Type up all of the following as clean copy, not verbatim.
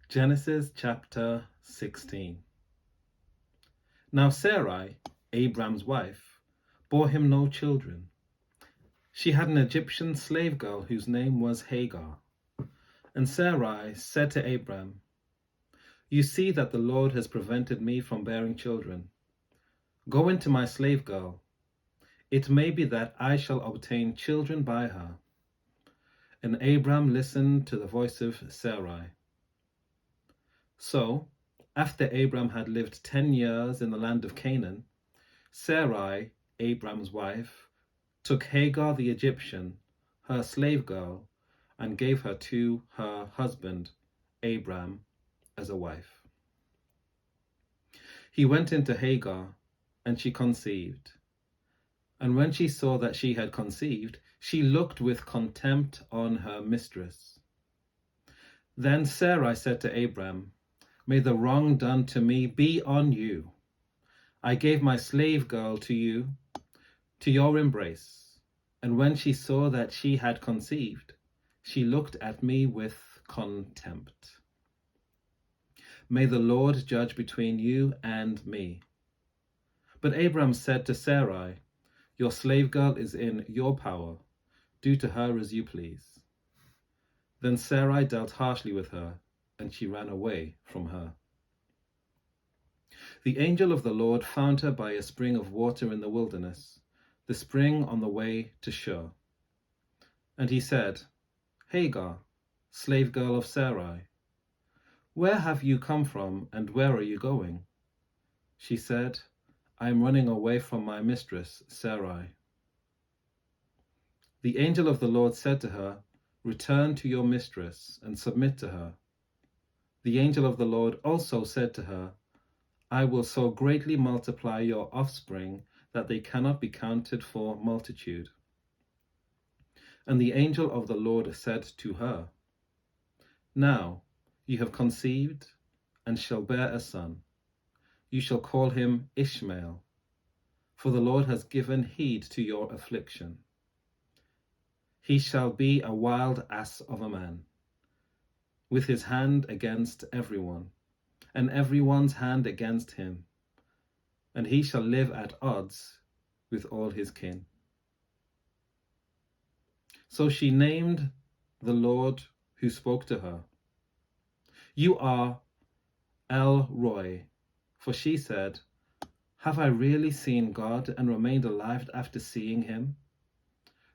Genesis chapter 16. Now Sarai, Abram's wife, bore him no children. She had an Egyptian slave girl whose name was Hagar. And Sarai said to Abram, "You see that the Lord has prevented me from bearing children. Go into my slave girl. It may be that I shall obtain children by her." And Abram listened to the voice of Sarai. So, after Abram had lived 10 years in the land of Canaan, Sarai, Abram's wife, took Hagar the Egyptian, her slave girl, and gave her to her husband, Abram, as a wife. He went into Hagar, and she conceived. And when she saw that she had conceived, she looked with contempt on her mistress. Then Sarai said to Abram, "May the wrong done to me be on you. I gave my slave girl to you, to your embrace, and when she saw that she had conceived, she looked at me with contempt. May the Lord judge between you and me." But Abram said to Sarai, "Your slave girl is in your power. Do to her as you please." Then Sarai dealt harshly with her, and she ran away from her. The angel of the Lord found her by a spring of water in the wilderness, the spring on the way to Shur. And he said, "Hagar, slave girl of Sarai, where have you come from and where are you going?" She said, "I am running away from my mistress, Sarai." The angel of the Lord said to her, "Return to your mistress and submit to her." The angel of the Lord also said to her, "I will so greatly multiply your offspring that they cannot be counted for multitude." And the angel of the Lord said to her, "Now you have conceived and shall bear a son. You shall call him Ishmael, for the Lord has given heed to your affliction. He shall be a wild ass of a man, with his hand against everyone, and everyone's hand against him, and he shall live at odds with all his kin." So she named the Lord who spoke to her, "You are El Roi," for she said, "Have I really seen God and remained alive after seeing him?"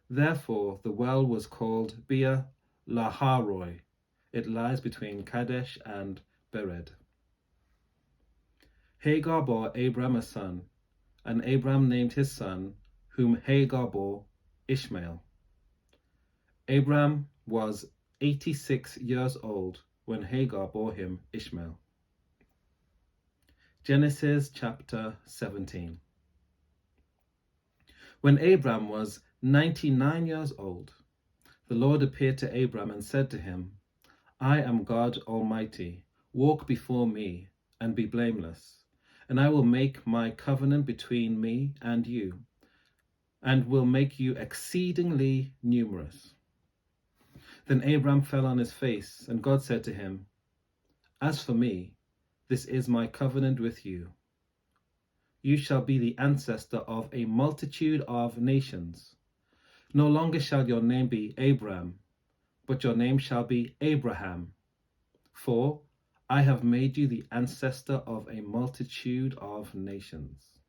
Therefore the well was called Beer Laharoi. It lies between Kadesh and Bered. Hagar bore Abram a son, and Abram named his son, whom Hagar bore, Ishmael. Abram was 86 years old when Hagar bore him Ishmael. Genesis chapter 17. When Abram was 99 years old, the Lord appeared to Abram and said to him, "I am God Almighty. Walk before me and be blameless, and I will make my covenant between me and you, and will make you exceedingly numerous." Then Abram fell on his face, and God said to him, "As for me, this is my covenant with you. You shall be the ancestor of a multitude of nations. No longer shall your name be Abram, but your name shall be Abraham, for I have made you the ancestor of a multitude of nations.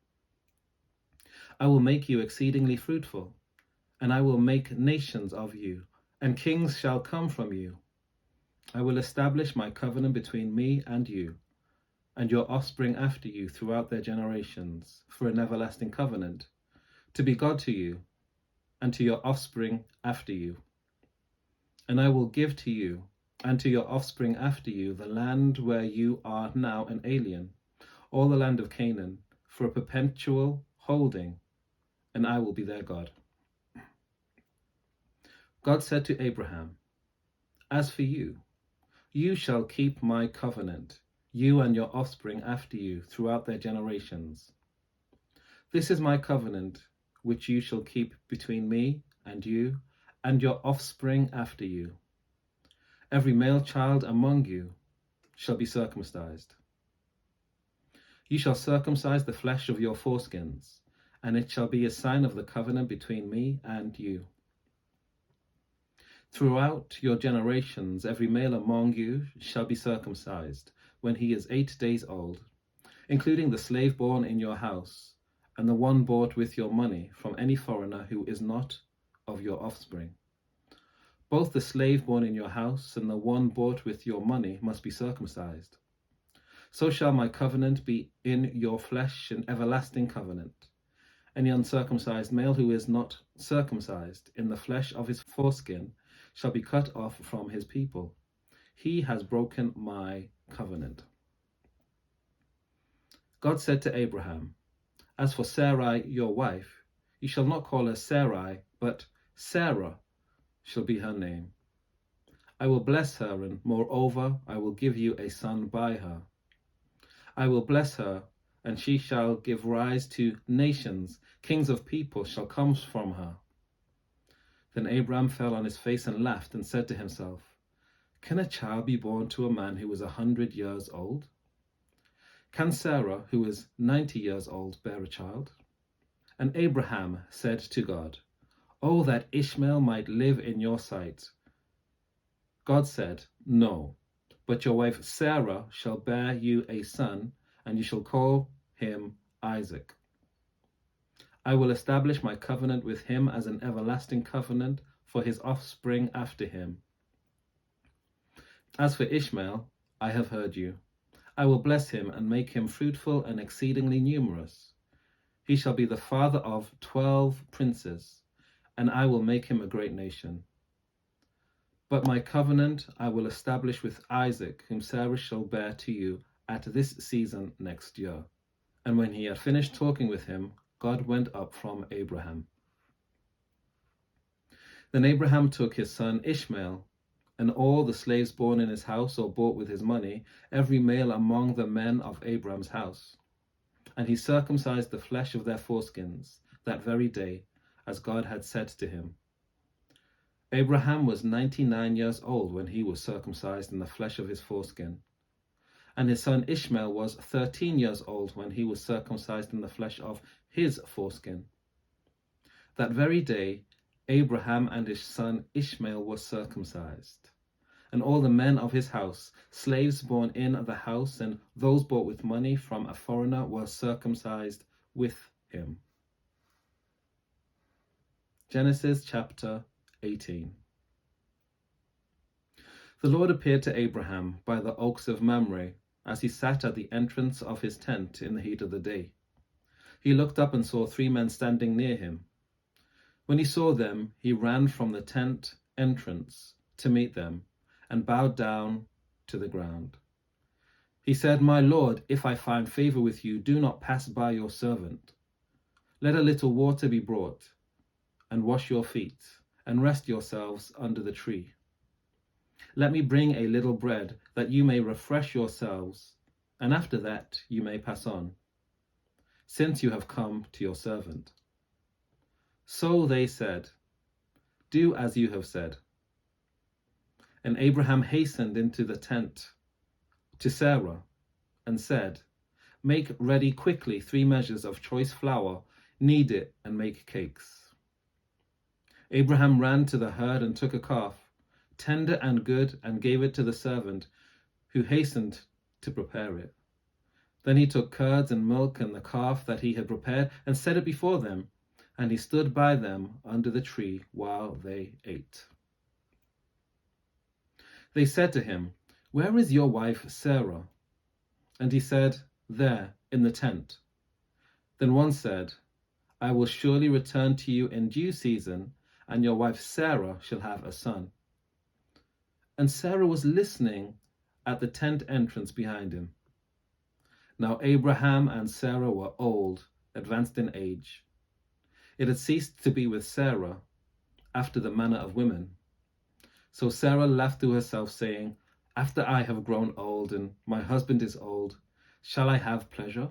I will make you exceedingly fruitful, and I will make nations of you, and kings shall come from you. I will establish my covenant between me and you, and your offspring after you throughout their generations, for an everlasting covenant, to be God to you, and to your offspring after you. And I will give to you, and to your offspring after you, the land where you are now an alien, all the land of Canaan, for a perpetual holding, and I will be their God." God said to Abraham, "As for you, you shall keep my covenant, you and your offspring after you throughout their generations. This is my covenant which you shall keep between me and you and your offspring after you. Every male child among you shall be circumcised. You shall circumcise the flesh of your foreskins, and it shall be a sign of the covenant between me and you. Throughout your generations, every male among you shall be circumcised when he is 8 days old, including the slave born in your house, and the one bought with your money from any foreigner who is not of your offspring. Both the slave born in your house and the one bought with your money must be circumcised. So shall my covenant be in your flesh, an everlasting covenant. Any uncircumcised male who is not circumcised in the flesh of his foreskin shall be cut off from his people. He has broken my covenant. God said to Abraham, As for Sarai, your wife, you shall not call her Sarai, but Sarah shall be her name. I will bless her, and moreover, I will give you a son by her. I will bless her, and she shall give rise to nations. Kings of people shall come from her. Then Abraham fell on his face and laughed, and said to himself, Can a child be born to a man who is 100 years old? Can Sarah, who is 90 years old, bear a child? And Abraham said to God, Oh, that Ishmael might live in your sight. God said, No, but your wife Sarah shall bear you a son, and you shall call him Isaac. I will establish my covenant with him as an everlasting covenant for his offspring after him. As for Ishmael, I have heard you. I will bless him and make him fruitful and exceedingly numerous. He shall be the father of 12 princes, and I will make him a great nation. But my covenant I will establish with Isaac, whom Sarah shall bear to you at this season next year. And when he had finished talking with him, God went up from Abraham. Then Abraham took his son Ishmael, and all the slaves born in his house or bought with his money, every male among the men of Abraham's house. And he circumcised the flesh of their foreskins that very day, as God had said to him. Abraham was 99 years old when he was circumcised in the flesh of his foreskin. And his son Ishmael was 13 years old when he was circumcised in the flesh of his foreskin. That very day, Abraham and his son Ishmael were circumcised. And all the men of his house, slaves born in the house, and those bought with money from a foreigner, were circumcised with him. Genesis chapter 18. The Lord appeared to Abraham by the oaks of Mamre as he sat at the entrance of his tent in the heat of the day. He looked up and saw 3 men standing near him. When he saw them, he ran from the tent entrance to meet them and bowed down to the ground. He said, My Lord, if I find favor with you, do not pass by your servant. Let a little water be brought, and wash your feet, and rest yourselves under the tree. Let me bring a little bread, that you may refresh yourselves, and after that you may pass on, since you have come to your servant. So they said, Do as you have said. And Abraham hastened into the tent to Sarah and said, Make ready quickly 3 measures of choice flour, knead it, and make cakes. Abraham ran to the herd and took a calf, tender and good, and gave it to the servant, who hastened to prepare it. Then he took curds and milk and the calf that he had prepared and set it before them, and he stood by them under the tree while they ate. They said to him, Where is your wife Sarah? And he said, There, in the tent. Then one said, I will surely return to you in due season, and your wife Sarah shall have a son. And Sarah was listening at the tent entrance behind him. Now Abraham and Sarah were old, advanced in age. It had ceased to be with Sarah after the manner of women. So Sarah laughed to herself, saying, After I have grown old, and my husband is old, shall I have pleasure?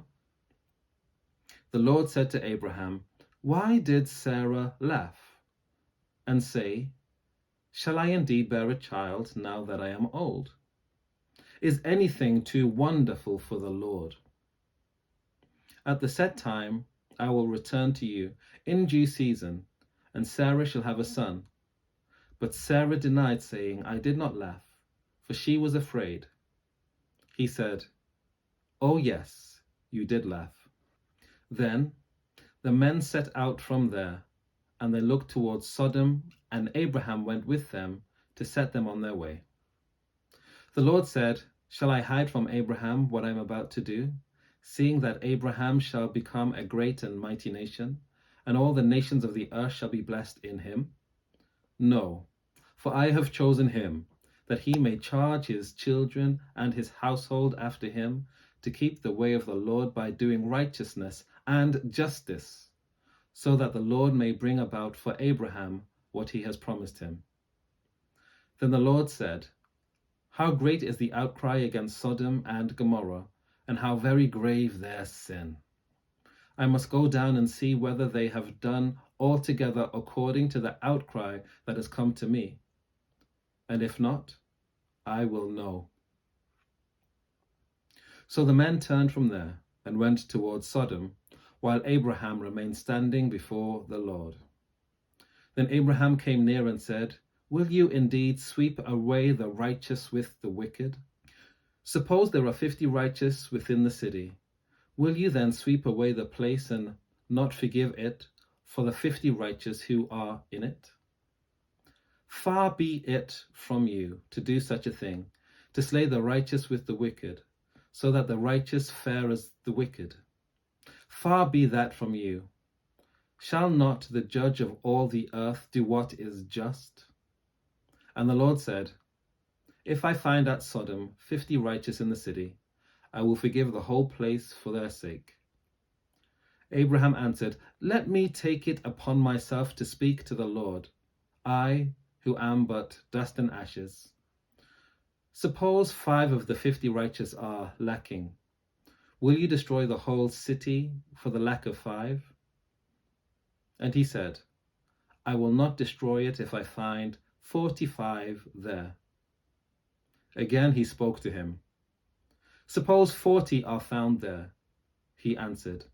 The Lord said to Abraham, Why did Sarah laugh and say, Shall I indeed bear a child now that I am old? Is anything too wonderful for the Lord? At the set time I will return to you in due season, and Sarah shall have a son. But Sarah denied, saying, I did not laugh, for she was afraid. He said, Oh yes, you did laugh. Then the men set out from there, and they looked towards Sodom, and Abraham went with them to set them on their way. The Lord said, Shall I hide from Abraham what I am about to do, seeing that Abraham shall become a great and mighty nation, and all the nations of the earth shall be blessed in him? No, for I have chosen him, that he may charge his children and his household after him, to keep the way of the Lord by doing righteousness and justice, so that the Lord may bring about for Abraham what he has promised him. Then the Lord said, How great is the outcry against Sodom and Gomorrah, and how very grave their sin. I must go down and see whether they have done altogether according to the outcry that has come to me. And if not, I will know. So the men turned from there and went towards Sodom, while Abraham remained standing before the Lord. Then Abraham came near and said, Will you indeed sweep away the righteous with the wicked? Suppose there are 50 righteous within the city. Will you then sweep away the place and not forgive it for the 50 righteous who are in it? Far be it from you to do such a thing, to slay the righteous with the wicked, so that the righteous fare as the wicked. Far be that from you. Shall not the judge of all the earth do what is just? And the Lord said, If I find at Sodom 50 righteous in the city, I will forgive the whole place for their sake. Abraham answered, Let me take it upon myself to speak to the Lord, I who am but dust and ashes. Suppose 5 of the 50 righteous are lacking. Will you destroy the whole city for the lack of 5? And he said, I will not destroy it if I find 45 there. Again he spoke to him. Suppose 40 are found there. He answered,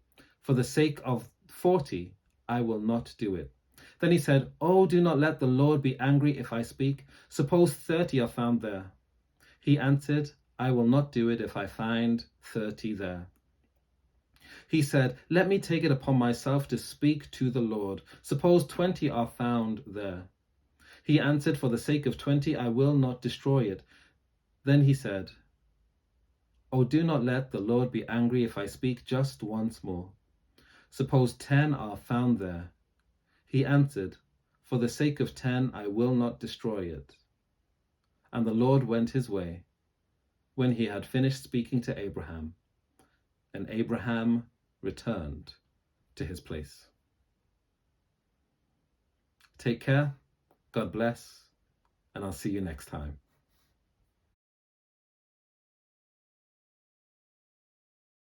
For the sake of 40, I will not do it. Then he said, Oh, do not let the Lord be angry if I speak. Suppose 30 are found there. He answered, I will not do it if I find 30 there. He said, Let me take it upon myself to speak to the Lord. Suppose 20 are found there. He answered, For the sake of 20, I will not destroy it. Then he said, Oh, do not let the Lord be angry if I speak just once more. Suppose 10 are found there. He answered, For the sake of 10, I will not destroy it. And the Lord went his way when he had finished speaking to Abraham, and Abraham returned to his place. Take care, God bless, and I'll see you next time.